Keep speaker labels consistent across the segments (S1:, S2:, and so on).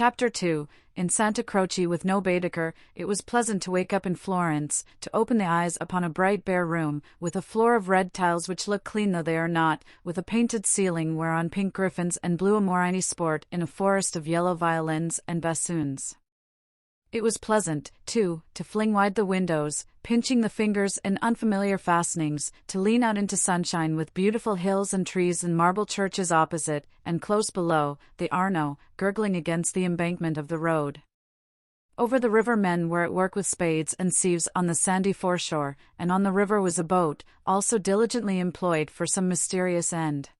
S1: Chapter 2. In Santa Croce with no Baedeker, it was pleasant to wake up in Florence, to open the eyes upon a bright bare room, with a floor of red tiles which look clean though they are not, with a painted ceiling whereon pink griffins and blue amorini sport in a forest of yellow violins and bassoons. It was pleasant, too, to fling wide the windows, pinching the fingers in unfamiliar fastenings, to lean out into sunshine with beautiful hills and trees and marble churches opposite, and close below, the Arno, gurgling against the embankment of the road. Over the river men were at work with spades and sieves on the sandy foreshore, and on the river was a boat, also diligently employed for some mysterious end.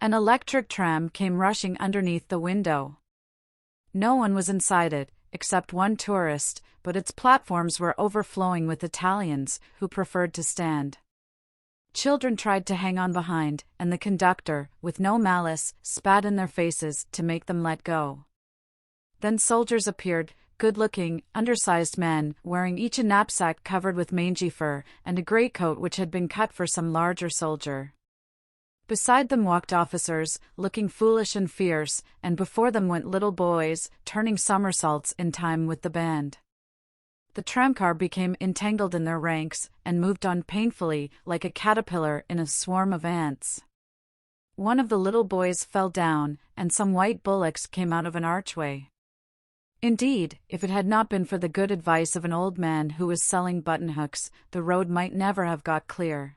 S1: An electric tram came rushing underneath the window. No one was inside it, except one tourist, but its platforms were overflowing with Italians, who preferred to stand. Children tried to hang on behind, and the conductor, with no malice, spat in their faces to make them let go. Then soldiers appeared, good-looking, undersized men, wearing each a knapsack covered with mangy fur, and a greatcoat which had been cut for some larger soldier. Beside them walked officers, looking foolish and fierce, and before them went little boys, turning somersaults in time with the band. The tramcar became entangled in their ranks, and moved on painfully, like a caterpillar in a swarm of ants. One of the little boys fell down, and some white bullocks came out of an archway. Indeed, if it had not been for the good advice of an old man who was selling buttonhooks, the road might never have got clear.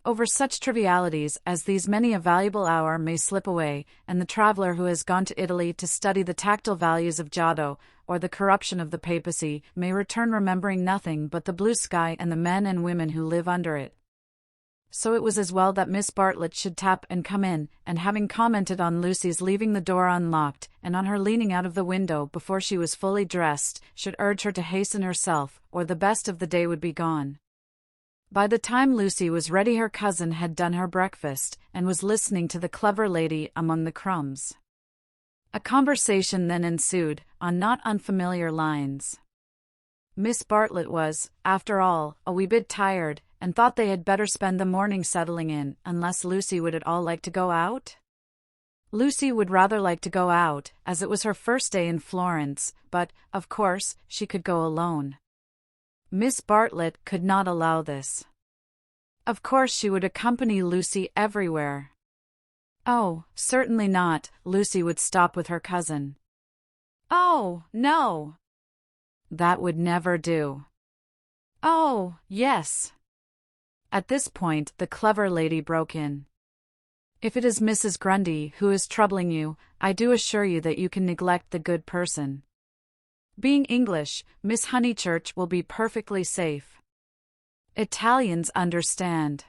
S1: Over such trivialities as these many a valuable hour may slip away, and the traveller who has gone to Italy to study the tactile values of Giotto, or the corruption of the papacy, may return remembering nothing but the blue sky and the men and women who live under it. So it was as well that Miss Bartlett should tap and come in, and having commented on Lucy's leaving the door unlocked, and on her leaning out of the window before she was fully dressed, should urge her to hasten herself, or the best of the day would be gone. By the time Lucy was ready her cousin had done her breakfast, and was listening to the clever lady among the crumbs. A conversation then ensued, on not unfamiliar lines. Miss Bartlett was, after all, a wee bit tired, and thought they had better spend the morning settling in, unless Lucy would at all like to go out? Lucy would rather like to go out, as it was her first day in Florence, but, of course, she could go alone. Miss Bartlett could not allow this. Of course she would accompany Lucy everywhere. Oh, certainly not, Lucy would stop with her cousin. Oh, no. That would never do. Oh, yes. At this point the clever lady broke in. If it is Mrs. Grundy who is troubling you, I do assure you that you can neglect the good person. Being English, Miss Honeychurch will be perfectly safe. Italians understand.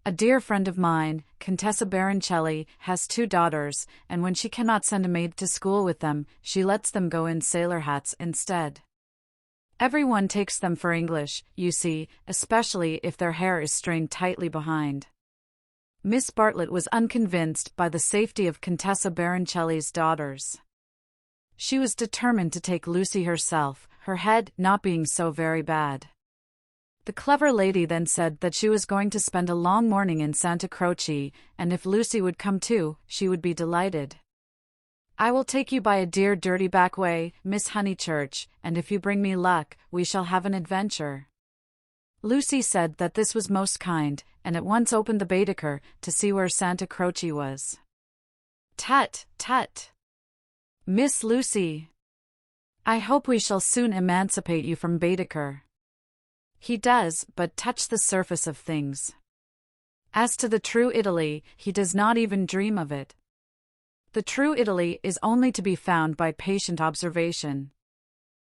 S1: A dear friend of mine, Contessa Baroncelli, has 2 daughters, and when she cannot send a maid to school with them, she lets them go in sailor hats instead. Everyone takes them for English, you see, especially if their hair is strained tightly behind. Miss Bartlett was unconvinced by the safety of Contessa Baroncelli's daughters. She was determined to take Lucy herself, her head not being so very bad. The clever lady then said that she was going to spend a long morning in Santa Croce, and if Lucy would come too, she would be delighted. I will take you by a dear dirty back way, Miss Honeychurch, and if you bring me luck, we shall have an adventure. Lucy said that this was most kind, and at once opened the Baedeker to see where Santa Croce was. Tut, tut. Miss Lucy. I hope we shall soon emancipate you from Baedeker. He does but touch the surface of things. As to the true Italy, he does not even dream of it. The true Italy is only to be found by patient observation.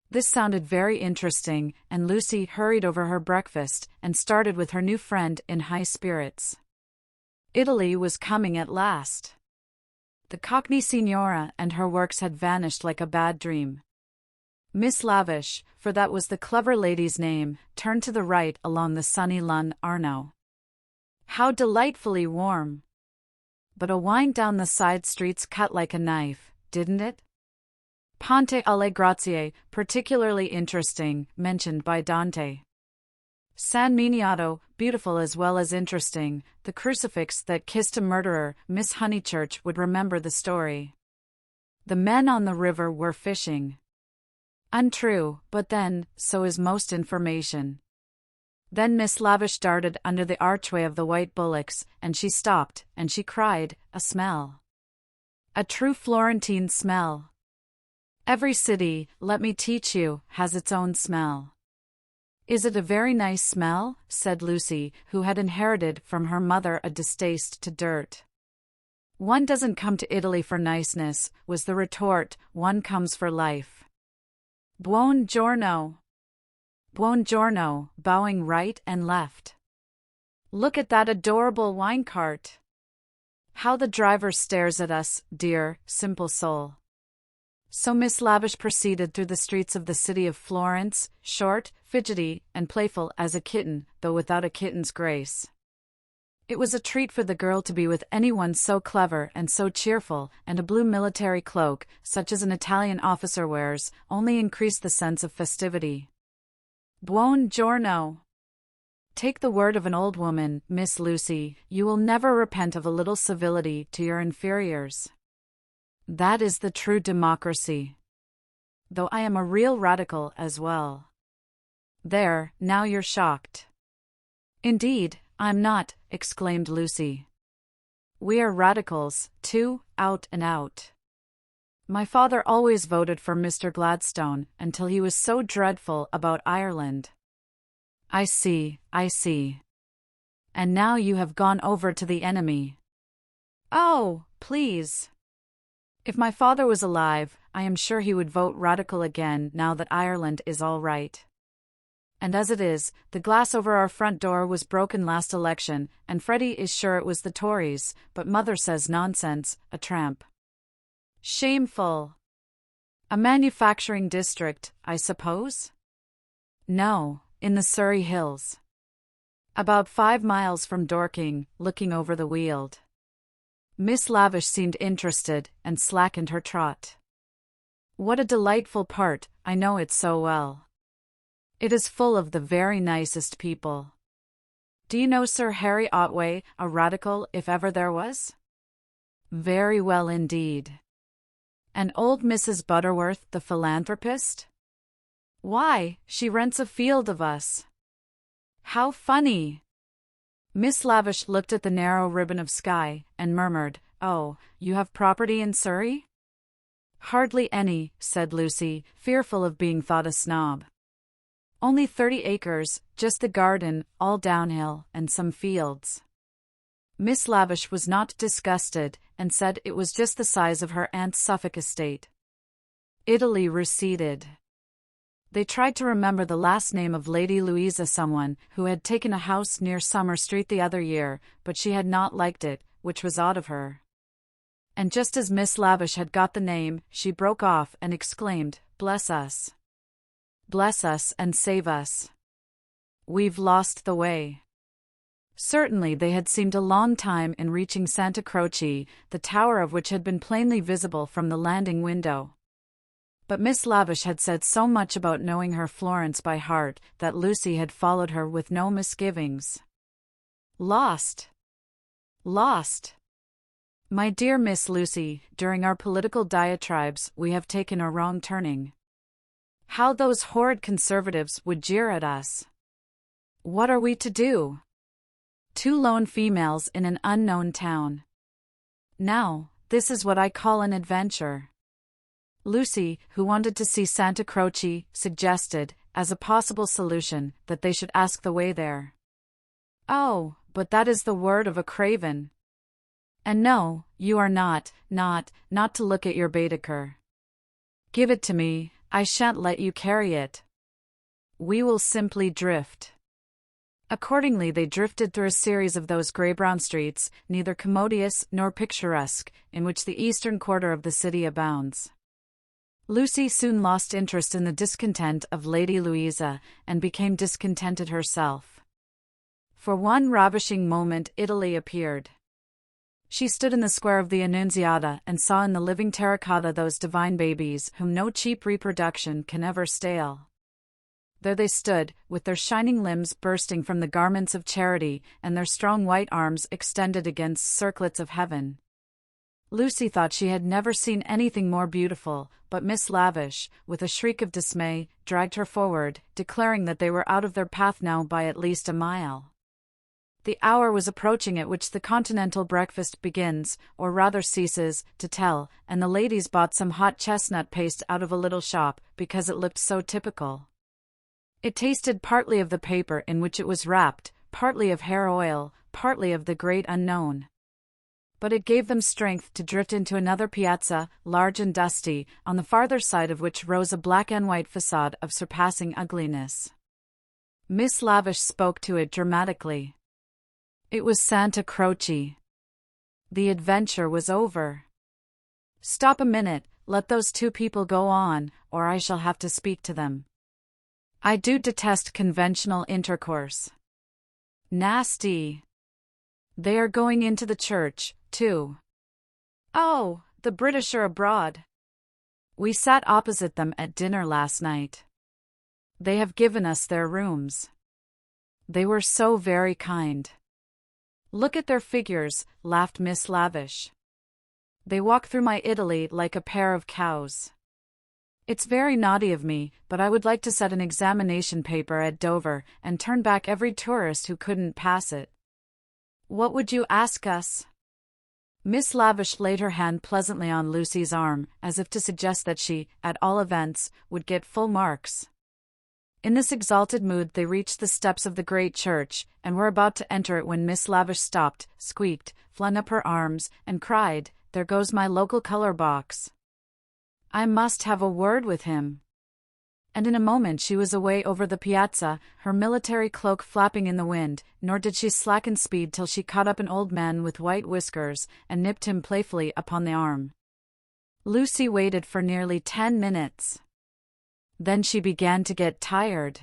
S1: This sounded very interesting, and Lucy hurried over her breakfast and started with her new friend in high spirits. Italy was coming at last. The Cockney Signora and her works had vanished like a bad dream. Miss Lavish, for that was the clever lady's name, turned to the right along the sunny Lun Arno. How delightfully warm! But a wind down the side streets cut like a knife, didn't it? Ponte alle Grazie, particularly interesting, mentioned by Dante. San Miniato, beautiful as well as interesting, the crucifix that kissed a murderer, Miss Honeychurch would remember the story. The men on the river were fishing. Untrue, but then, so is most information. Then Miss Lavish darted under the archway of the White Bullocks, and she stopped, and she cried, "A smell! A true Florentine smell! Every city, let me teach you, has its own smell." "Is it a very nice smell?" said Lucy, who had inherited from her mother a distaste to dirt. "One doesn't come to Italy for niceness," was the retort, "one comes for life." "Buon giorno." "Buon giorno," bowing right and left. "Look at that adorable wine cart. How the driver stares at us, dear, simple soul." So Miss Lavish proceeded through the streets of the city of Florence, short, fidgety, and playful as a kitten, though without a kitten's grace. It was a treat for the girl to be with anyone so clever and so cheerful, and a blue military cloak, such as an Italian officer wears, only increased the sense of festivity. "Buon giorno." Take the word of an old woman, Miss Lucy, you will never repent of a little civility to your inferiors. That is the true democracy. Though I am a real radical as well. There, now you're shocked. "Indeed, I'm not," exclaimed Lucy. "We are radicals, too, out and out. My father always voted for Mr. Gladstone until he was so dreadful about Ireland." I see. And now you have gone over to the enemy." "Oh, please. If my father was alive, I am sure he would vote radical again now that Ireland is all right. And as it is, the glass over our front door was broken last election, and Freddie is sure it was the Tories, but Mother says nonsense, a tramp." "Shameful. A manufacturing district, I suppose?" "No, in the Surrey Hills. About 5 miles from Dorking, looking over the Weald." Miss Lavish seemed interested, and slackened her trot. "What a delightful part, I know it so well. It is full of the very nicest people. Do you know Sir Harry Otway, a radical if ever there was?" "Very well indeed." "And old Mrs. Butterworth, the philanthropist?" "Why, she rents a field of us." "How funny!" Miss Lavish looked at the narrow ribbon of sky, and murmured, "Oh, you have property in Surrey?" "Hardly any," said Lucy, fearful of being thought a snob. "Only 30 acres, just a garden, all downhill, and some fields." Miss Lavish was not disgusted, and said it was just the size of her aunt's Suffolk estate. Italy receded. They tried to remember the last name of Lady Louisa, someone who had taken a house near Summer Street the other year, but she had not liked it, which was odd of her. And just as Miss Lavish had got the name, she broke off and exclaimed, "Bless us! Bless us and save us! We've lost the way." Certainly they had seemed a long time in reaching Santa Croce, the tower of which had been plainly visible from the landing window. But Miss Lavish had said so much about knowing her Florence by heart that Lucy had followed her with no misgivings. "Lost! Lost! My dear Miss Lucy, during our political diatribes we have taken a wrong turning. How those horrid conservatives would jeer at us! What are we to do? 2 lone females in an unknown town. Now, this is what I call an adventure." Lucy, who wanted to see Santa Croce, suggested, as a possible solution, that they should ask the way there. "Oh, but that is the word of a craven. And no, you are not to look at your Baedeker. Give it to me, I shan't let you carry it. We will simply drift." Accordingly they drifted through a series of those grey-brown streets, neither commodious nor picturesque, in which the eastern quarter of the city abounds. Lucy soon lost interest in the discontent of Lady Louisa, and became discontented herself. For one ravishing moment Italy appeared. She stood in the square of the Annunziata and saw in the living terracotta those divine babies whom no cheap reproduction can ever stale. There they stood, with their shining limbs bursting from the garments of charity, and their strong white arms extended against circlets of heaven. Lucy thought she had never seen anything more beautiful, but Miss Lavish, with a shriek of dismay, dragged her forward, declaring that they were out of their path now by at least a mile. The hour was approaching at which the continental breakfast begins, or rather ceases, to tell, and the ladies bought some hot chestnut paste out of a little shop, because it looked so typical. It tasted partly of the paper in which it was wrapped, partly of hair oil, partly of the great unknown. But it gave them strength to drift into another piazza, large and dusty, on the farther side of which rose a black and white facade of surpassing ugliness. Miss Lavish spoke to it dramatically. It was Santa Croce. The adventure was over. Stop a minute, let those two people go on, or I shall have to speak to them. I do detest conventional intercourse. Nasty. They are going into the church, too. Oh, the British are abroad. We sat opposite them at dinner last night. They have given us their rooms. They were so very kind. Look at their figures, laughed Miss Lavish. They walk through my Italy like a pair of cows. It's very naughty of me, but I would like to set an examination paper at Dover and turn back every tourist who couldn't pass it. What would you ask us? Miss Lavish laid her hand pleasantly on Lucy's arm, as if to suggest that she, at all events, would get full marks. In this exalted mood they reached the steps of the great church, and were about to enter it when Miss Lavish stopped, squeaked, flung up her arms, and cried, "There goes my local color box. I must have a word with him." And in a moment she was away over the piazza, her military cloak flapping in the wind, nor did she slacken speed till she caught up an old man with white whiskers, and nipped him playfully upon the arm. Lucy waited for nearly 10 minutes. Then she began to get tired.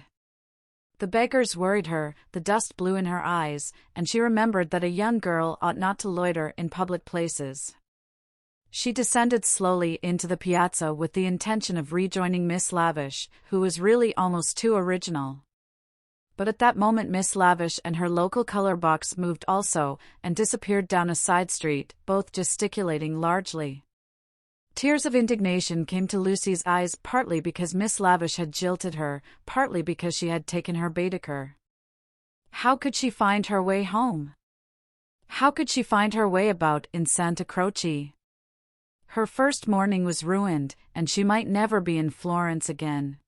S1: The beggars worried her, the dust blew in her eyes, and she remembered that a young girl ought not to loiter in public places. She descended slowly into the piazza with the intention of rejoining Miss Lavish, who was really almost too original. But at that moment Miss Lavish and her local color box moved also, and disappeared down a side street, both gesticulating largely. Tears of indignation came to Lucy's eyes, partly because Miss Lavish had jilted her, partly because she had taken her Baedeker. How could she find her way home? How could she find her way about in Santa Croce? Her first morning was ruined, and she might never be in Florence again.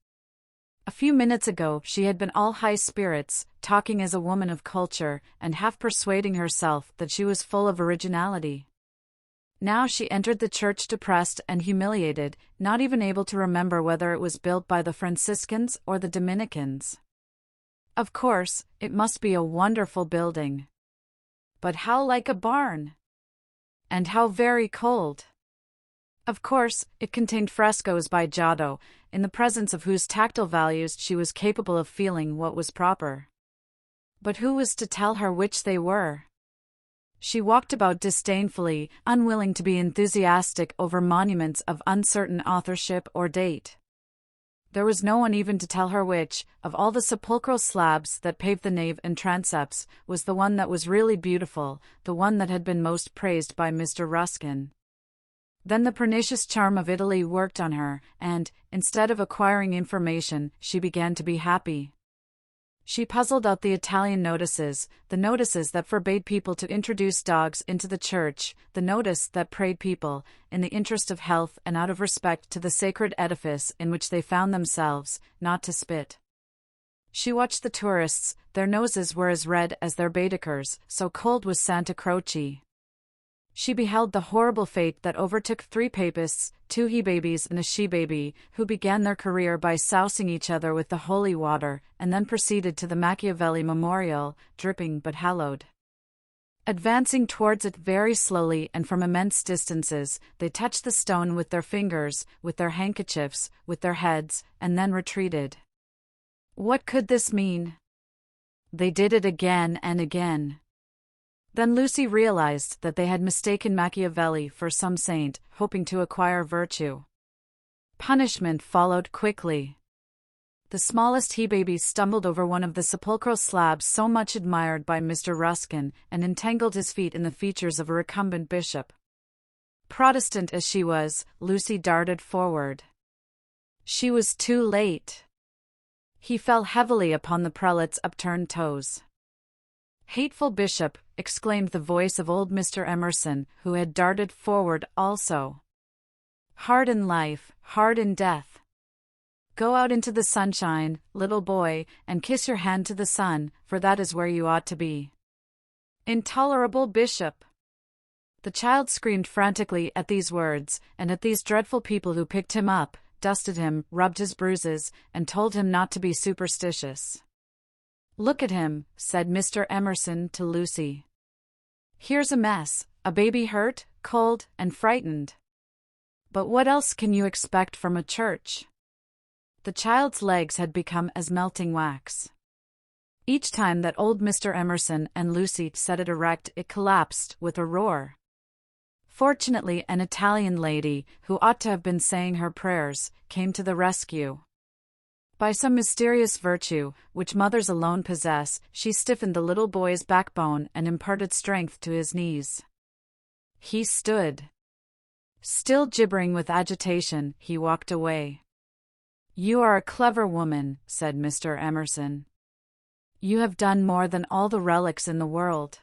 S1: A few minutes ago she had been all high spirits, talking as a woman of culture, and half persuading herself that she was full of originality. Now she entered the church depressed and humiliated, not even able to remember whether it was built by the Franciscans or the Dominicans. Of course, it must be a wonderful building. But how like a barn! And how very cold! Of course, it contained frescoes by Giotto, in the presence of whose tactile values she was capable of feeling what was proper. But who was to tell her which they were? She walked about disdainfully, unwilling to be enthusiastic over monuments of uncertain authorship or date. There was no one even to tell her which, of all the sepulchral slabs that paved the nave and transepts, was the one that was really beautiful, the one that had been most praised by Mr. Ruskin. Then the pernicious charm of Italy worked on her, and, instead of acquiring information, she began to be happy. She puzzled out the Italian notices, the notices that forbade people to introduce dogs into the church, the notice that prayed people, in the interest of health and out of respect to the sacred edifice in which they found themselves, not to spit. She watched the tourists, their noses were as red as their Baedekers, so cold was Santa Croce. She beheld the horrible fate that overtook 3 papists, 2 he-babies and a she-baby, who began their career by sousing each other with the holy water, and then proceeded to the Machiavelli memorial, dripping but hallowed. Advancing towards it very slowly and from immense distances, they touched the stone with their fingers, with their handkerchiefs, with their heads, and then retreated. What could this mean? They did it again and again. Then Lucy realized that they had mistaken Machiavelli for some saint, hoping to acquire virtue. Punishment followed quickly. The smallest he-baby stumbled over one of the sepulchral slabs so much admired by Mr. Ruskin, and entangled his feet in the features of a recumbent bishop. Protestant as she was, Lucy darted forward. She was too late. He fell heavily upon the prelate's upturned toes. "Hateful bishop!" exclaimed the voice of old Mr. Emerson, who had darted forward also. "Hard in life, hard in death. Go out into the sunshine, little boy, and kiss your hand to the sun, for that is where you ought to be." "Intolerable bishop!" The child screamed frantically at these words, and at these dreadful people who picked him up, dusted him, rubbed his bruises, and told him not to be superstitious. "Look at him," said Mr. Emerson to Lucy. "Here's a mess, a baby hurt, cold, and frightened. But what else can you expect from a church?" The child's legs had become as melting wax. Each time that old Mr. Emerson and Lucy set it erect, it collapsed with a roar. Fortunately, an Italian lady, who ought to have been saying her prayers, came to the rescue. By some mysterious virtue, which mothers alone possess, she stiffened the little boy's backbone and imparted strength to his knees. He stood. Still gibbering with agitation, he walked away. "You are a clever woman," said Mr. Emerson. "You have done more than all the relics in the world.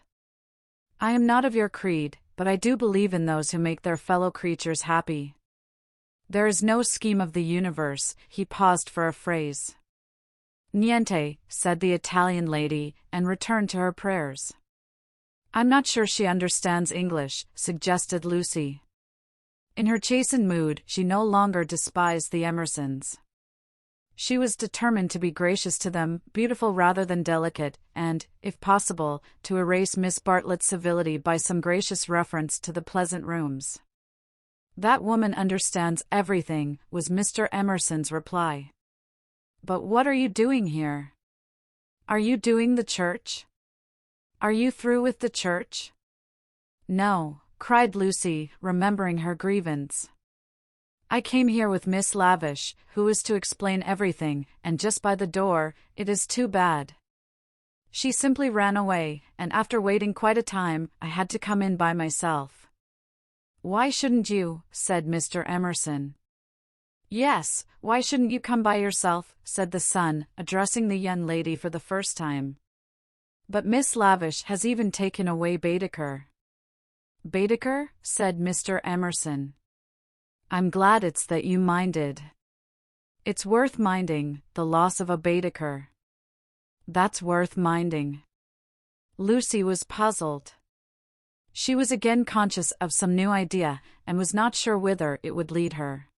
S1: I am not of your creed, but I do believe in those who make their fellow creatures happy. There is no scheme of the universe." He paused for a phrase. "Niente," said the Italian lady, and returned to her prayers. "I'm not sure she understands English," suggested Lucy. In her chastened mood, she no longer despised the Emersons. She was determined to be gracious to them, beautiful rather than delicate, and, if possible, to erase Miss Bartlett's civility by some gracious reference to the pleasant rooms. "That woman understands everything," was Mr. Emerson's reply. "But what are you doing here? Are you doing the church? Are you through with the church?" "No," cried Lucy, remembering her grievance. "I came here with Miss Lavish, who is to explain everything, and just by the door, it is too bad. She simply ran away, and after waiting quite a time, I had to come in by myself." "Why shouldn't you?" said Mr. Emerson. "Yes, why shouldn't you come by yourself?" said the son, addressing the young lady for the first time. "But Miss Lavish has even taken away Baedeker." "Baedeker?" said Mr. Emerson. "I'm glad it's that you minded. It's worth minding, the loss of a Baedeker." "That's worth minding." Lucy was puzzled. She was again conscious of some new idea, and was not sure whither it would lead her.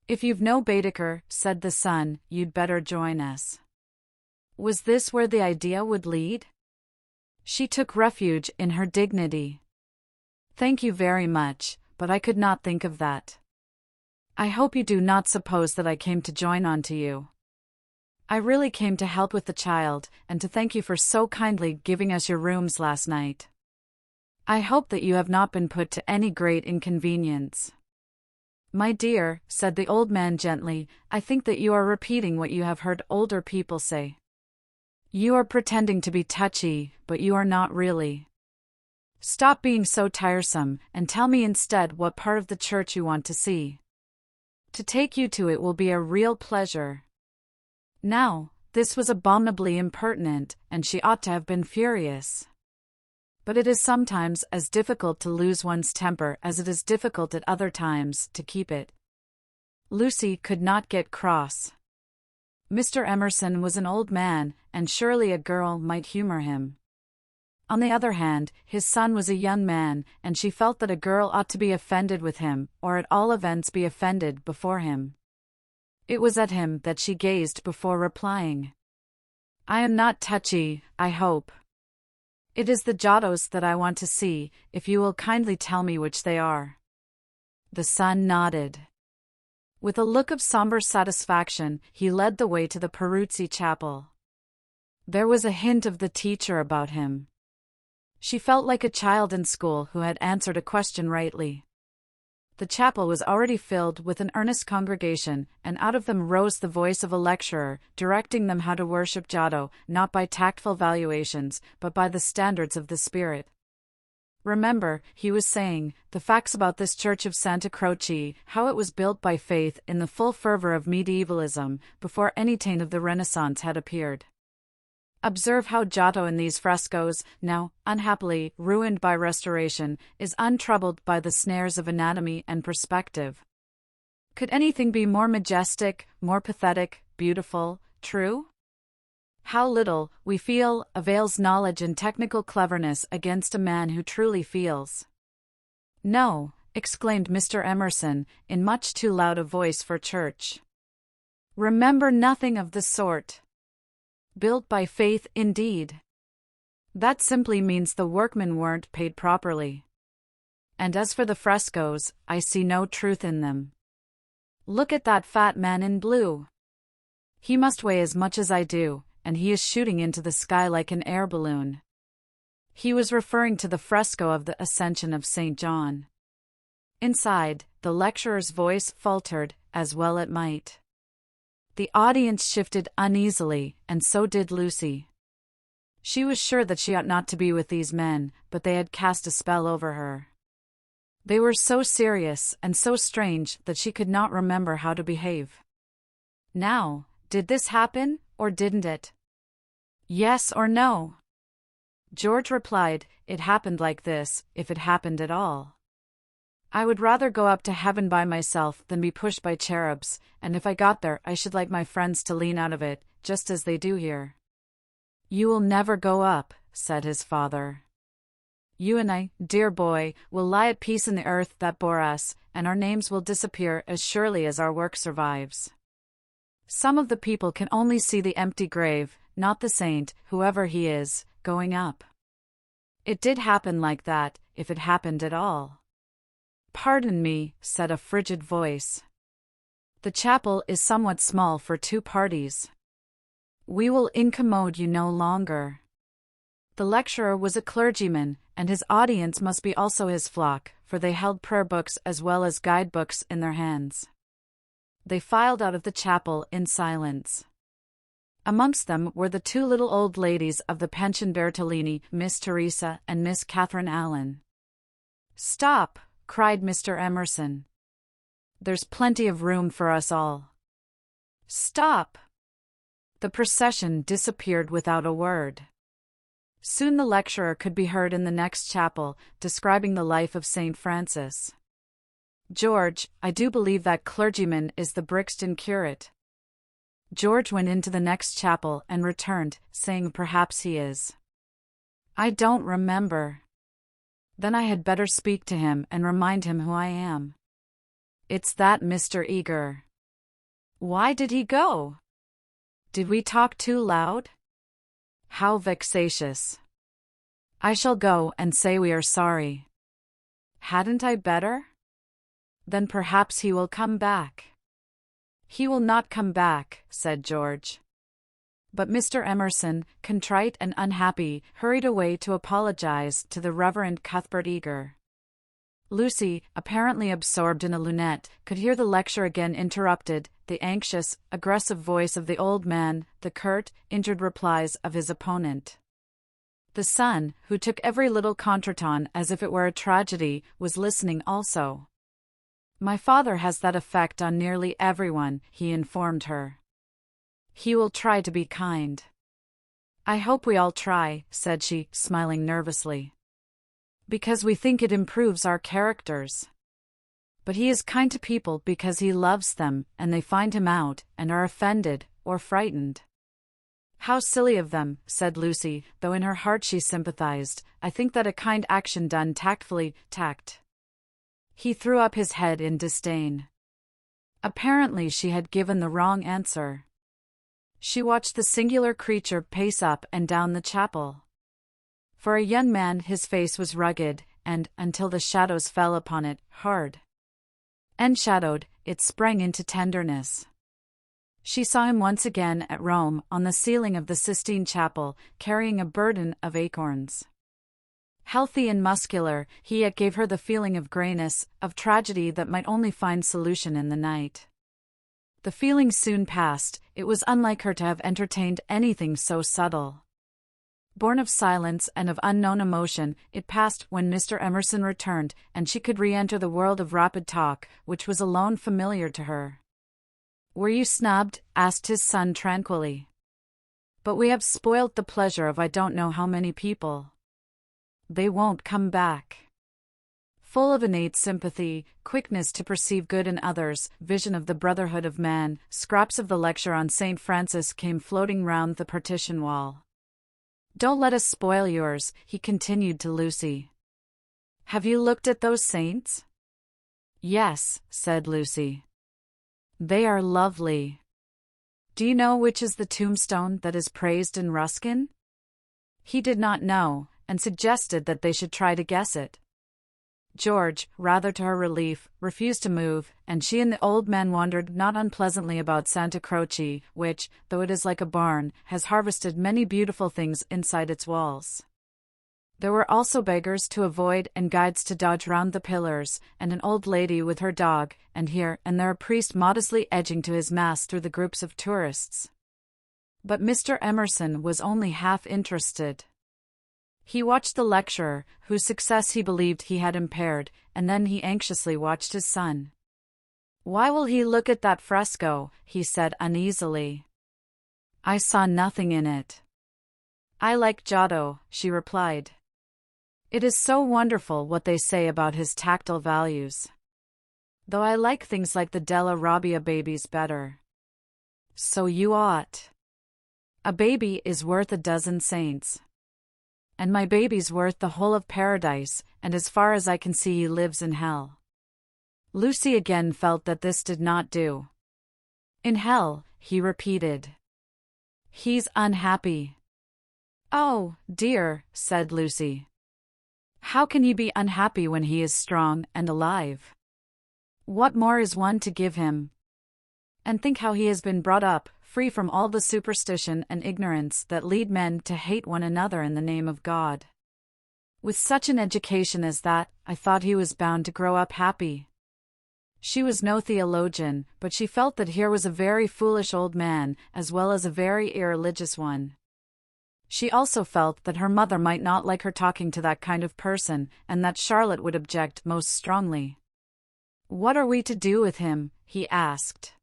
S1: "If you've no Baedeker," said the son, "you'd better join us." Was this where the idea would lead? She took refuge in her dignity. "Thank you very much, but I could not think of that. I hope you do not suppose that I came to join on to you. I really came to help with the child, and to thank you for so kindly giving us your rooms last night. I hope that you have not been put to any great inconvenience." "My dear," said the old man gently, "I think that you are repeating what you have heard older people say. You are pretending to be touchy, but you are not really. Stop being so tiresome, and tell me instead what part of the church you want to see. To take you to it will be a real pleasure." Now, this was abominably impertinent, and she ought to have been furious. But it is sometimes as difficult to lose one's temper as it is difficult at other times to keep it. Lucy could not get cross. Mr. Emerson was an old man, and surely a girl might humor him. On the other hand, his son was a young man, and she felt that a girl ought to be offended with him, or at all events be offended before him. It was at him that she gazed before replying. "I am not touchy, I hope. It is the Giottos that I want to see, if you will kindly tell me which they are." The son nodded. With a look of somber satisfaction, he led the way to the Peruzzi chapel. There was a hint of the teacher about him. She felt like a child in school who had answered a question rightly. The chapel was already filled with an earnest congregation, and out of them rose the voice of a lecturer, directing them how to worship Giotto, not by tactful valuations, but by the standards of the Spirit. Remember, he was saying, the facts about this church of Santa Croce, how it was built by faith in the full fervor of medievalism, before any taint of the Renaissance had appeared. Observe how Giotto in these frescoes, now, unhappily, ruined by restoration, is untroubled by the snares of anatomy and perspective. Could anything be more majestic, more pathetic, beautiful, true? How little, we feel, avails knowledge and technical cleverness against a man who truly feels. No, exclaimed Mr. Emerson, in much too loud a voice for church. Remember nothing of the sort. Built by faith, indeed. That simply means the workmen weren't paid properly. And as for the frescoes, I see no truth in them. Look at that fat man in blue. He must weigh as much as I do, and he is shooting into the sky like an air balloon. He was referring to the fresco of the Ascension of St. John. Inside, the lecturer's voice faltered, as well it might. The audience shifted uneasily, and so did Lucy. She was sure that she ought not to be with these men, but they had cast a spell over her. They were so serious and so strange that she could not remember how to behave. Now, did this happen, or didn't it? Yes or no? George replied, it happened like this, if it happened at all. I would rather go up to heaven by myself than be pushed by cherubs, and if I got there I should like my friends to lean out of it, just as they do here. You will never go up, said his father. You and I, dear boy, will lie at peace in the earth that bore us, and our names will disappear as surely as our work survives. Some of the people can only see the empty grave, not the saint, whoever he is, going up. It did happen like that, if it happened at all. Pardon me, said a frigid voice. The chapel is somewhat small for 2 parties. We will incommode you no longer. The lecturer was a clergyman, and his audience must be also his flock, for they held prayer books as well as guidebooks in their hands. They filed out of the chapel in silence. Amongst them were the 2 little old ladies of the Pension Bertolini, Miss Teresa and Miss Catherine Allen. Stop, cried Mr. Emerson. There's plenty of room for us all. Stop! The procession disappeared without a word. Soon the lecturer could be heard in the next chapel, describing the life of St. Francis. George, I do believe that clergyman is the Brixton curate. George went into the next chapel and returned, saying perhaps he is. I don't remember. Then I had better speak to him and remind him who I am. It's that Mr. Eager. Why did he go? Did we talk too loud? How vexatious. I shall go and say we are sorry. Hadn't I better? Then perhaps he will come back. He will not come back, said George. But Mr. Emerson, contrite and unhappy, hurried away to apologize to the Reverend Cuthbert Eager. Lucy, apparently absorbed in a lunette, could hear the lecture again interrupted, the anxious, aggressive voice of the old man, the curt, injured replies of his opponent. The son, who took every little contretemps as if it were a tragedy, was listening also. My father has that effect on nearly everyone, he informed her. He will try to be kind. I hope we all try, said she, smiling nervously. Because we think it improves our characters. But he is kind to people because he loves them, and they find him out, and are offended, or frightened. How silly of them, said Lucy, though in her heart she sympathized. I think that a kind action done tactfully, tact. He threw up his head in disdain. Apparently she had given the wrong answer. She watched the singular creature pace up and down the chapel. For a young man his face was rugged, and, until the shadows fell upon it, hard. Enshadowed, it sprang into tenderness. She saw him once again at Rome, on the ceiling of the Sistine Chapel, carrying a burden of acorns. Healthy and muscular, he yet gave her the feeling of grayness, of tragedy that might only find solution in the night. The feeling soon passed. It was unlike her to have entertained anything so subtle. Born of silence and of unknown emotion, it passed when Mr. Emerson returned, and she could re-enter the world of rapid talk, which was alone familiar to her. "Were you snubbed?" asked his son tranquilly. "But we have spoilt the pleasure of I don't know how many people. They won't come back." Full of innate sympathy, quickness to perceive good in others, vision of the brotherhood of man, scraps of the lecture on St. Francis came floating round the partition wall. "Don't let us spoil yours," he continued to Lucy. "Have you looked at those saints?" "Yes," said Lucy. "They are lovely. Do you know which is the tombstone that is praised in Ruskin?" He did not know, and suggested that they should try to guess it. George, rather to her relief, refused to move, and she and the old man wandered not unpleasantly about Santa Croce, which, though it is like a barn, has harvested many beautiful things inside its walls. There were also beggars to avoid and guides to dodge round the pillars, and an old lady with her dog, and here and there a priest modestly edging to his mass through the groups of tourists. But Mr. Emerson was only half interested. He watched the lecturer, whose success he believed he had impaired, and then he anxiously watched his son. "Why will he look at that fresco?" he said uneasily. "I saw nothing in it." "I like Giotto," she replied. "It is so wonderful what they say about his tactile values. Though I like things like the Della Robbia babies better." "So you ought. A baby is worth a dozen saints. And my baby's worth the whole of paradise, and as far as I can see he lives in hell." Lucy again felt that this did not do. "In hell," he repeated. "He's unhappy." "Oh, dear," said Lucy. "How can he be unhappy when he is strong and alive? What more is one to give him? And think how he has been brought up, free from all the superstition and ignorance that lead men to hate one another in the name of God. With such an education as that, I thought he was bound to grow up happy." She was no theologian, but she felt that here was a very foolish old man, as well as a very irreligious one. She also felt that her mother might not like her talking to that kind of person, and that Charlotte would object most strongly. "What are we to do with him?" he asked.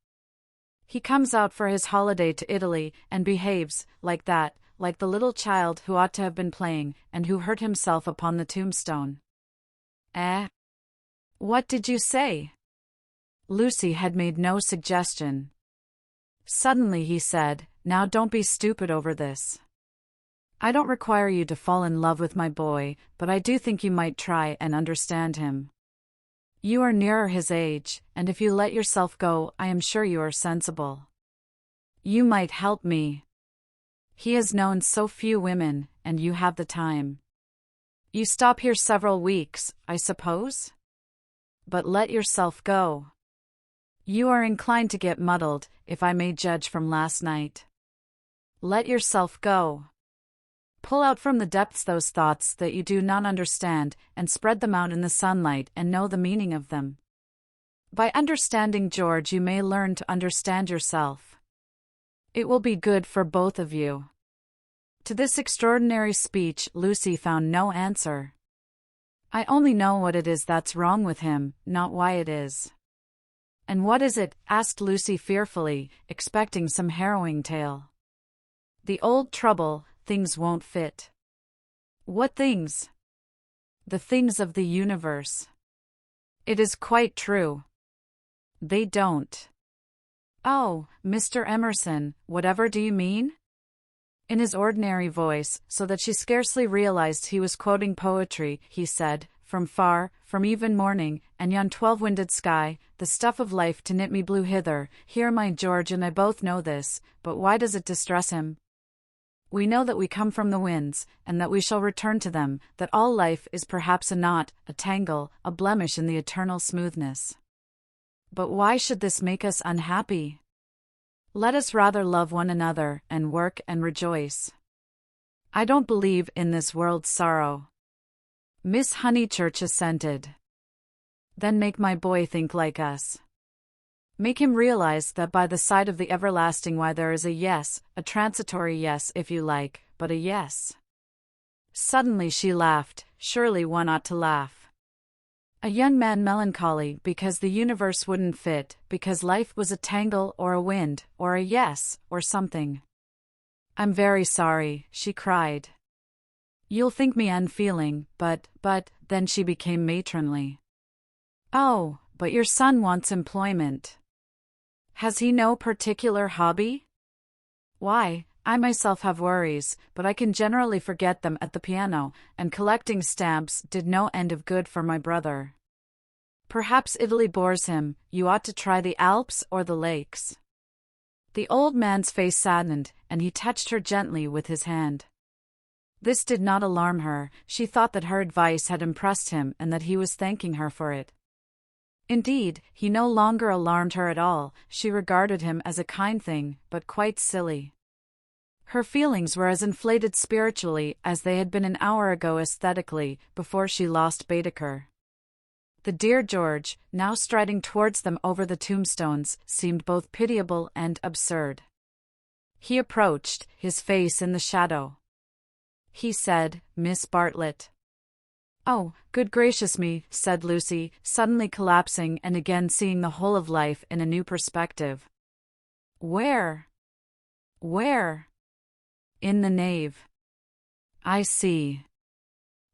S1: "He comes out for his holiday to Italy, and behaves like that, like the little child who ought to have been playing, and who hurt himself upon the tombstone." "Eh? What did you say?" Lucy had made no suggestion. Suddenly he said, "Now don't be stupid over this. I don't require you to fall in love with my boy, but I do think you might try and understand him. You are nearer his age, and if you let yourself go, I am sure you are sensible. You might help me. He has known so few women, and you have the time. You stop here several weeks, I suppose? But let yourself go. You are inclined to get muddled, if I may judge from last night. Let yourself go. Pull out from the depths those thoughts that you do not understand, and spread them out in the sunlight and know the meaning of them. By understanding George, you may learn to understand yourself. It will be good for both of you." To this extraordinary speech, Lucy found no answer. "I only know what it is that's wrong with him, not why it is." "And what is it?" asked Lucy fearfully, expecting some harrowing tale. "The old trouble. Things won't fit." "What things?" "The things of the universe." "It is quite true. They don't." "Oh, Mr. Emerson, whatever do you mean?" In his ordinary voice, so that she scarcely realized he was quoting poetry, he said, "From far, from even morning, and yon 12-winded sky, the stuff of life to knit me blew hither. Here my George and I both know this, but why does it distress him? We know that we come from the winds, and that we shall return to them, that all life is perhaps a knot, a tangle, a blemish in the eternal smoothness. But why should this make us unhappy? Let us rather love one another, and work and rejoice. I don't believe in this world's sorrow." Miss Honeychurch assented. "Then make my boy think like us. Make him realize that by the side of the everlasting why there is a yes, a transitory yes if you like, but a yes. Suddenly she laughed. Surely one ought to laugh. A young man melancholy because the universe wouldn't fit, because life was a tangle or a wind, or a yes, or something. I'm very sorry, she cried. You'll think me unfeeling, but, then she became matronly. Oh, but your son wants employment. Has he no particular hobby? Why, I myself have worries, but I can generally forget them at the piano, and collecting stamps did no end of good for my brother. Perhaps Italy bores him. You ought to try the Alps or the lakes. The old man's face saddened, and he touched her gently with his hand. This did not alarm her. She thought that her advice had impressed him and that he was thanking her for it. Indeed, he no longer alarmed her at all. She regarded him as a kind thing, but quite silly. Her feelings were as inflated spiritually as they had been an hour ago aesthetically, before she lost Baedeker. The dear George, now striding towards them over the tombstones, seemed both pitiable and absurd. He approached, his face in the shadow. He said, "Miss Bartlett." "Oh, good gracious me," said Lucy, suddenly collapsing and again seeing the whole of life in a new perspective. Where? Where? In the nave. I see.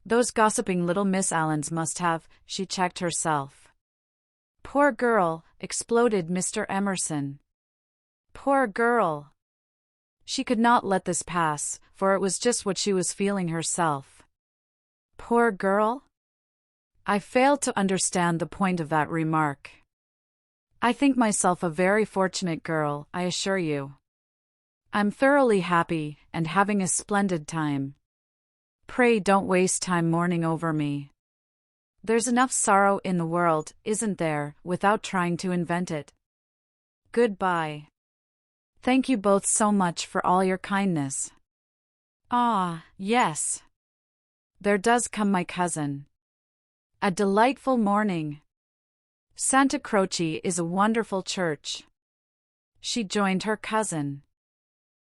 S1: Those gossiping little Miss Allens must have. She checked herself. Poor girl, exploded Mr. Emerson. Poor girl. She could not let this pass, for it was just what she was feeling herself. Poor girl? I failed to understand the point of that remark. I think myself a very fortunate girl, I assure you. I'm thoroughly happy, and having a splendid time. Pray don't waste time mourning over me. There's enough sorrow in the world, isn't there, without trying to invent it. Goodbye. Thank you both so much for all your kindness. Ah, yes. There does come my cousin. A delightful morning. Santa Croce is a wonderful church. She joined her cousin.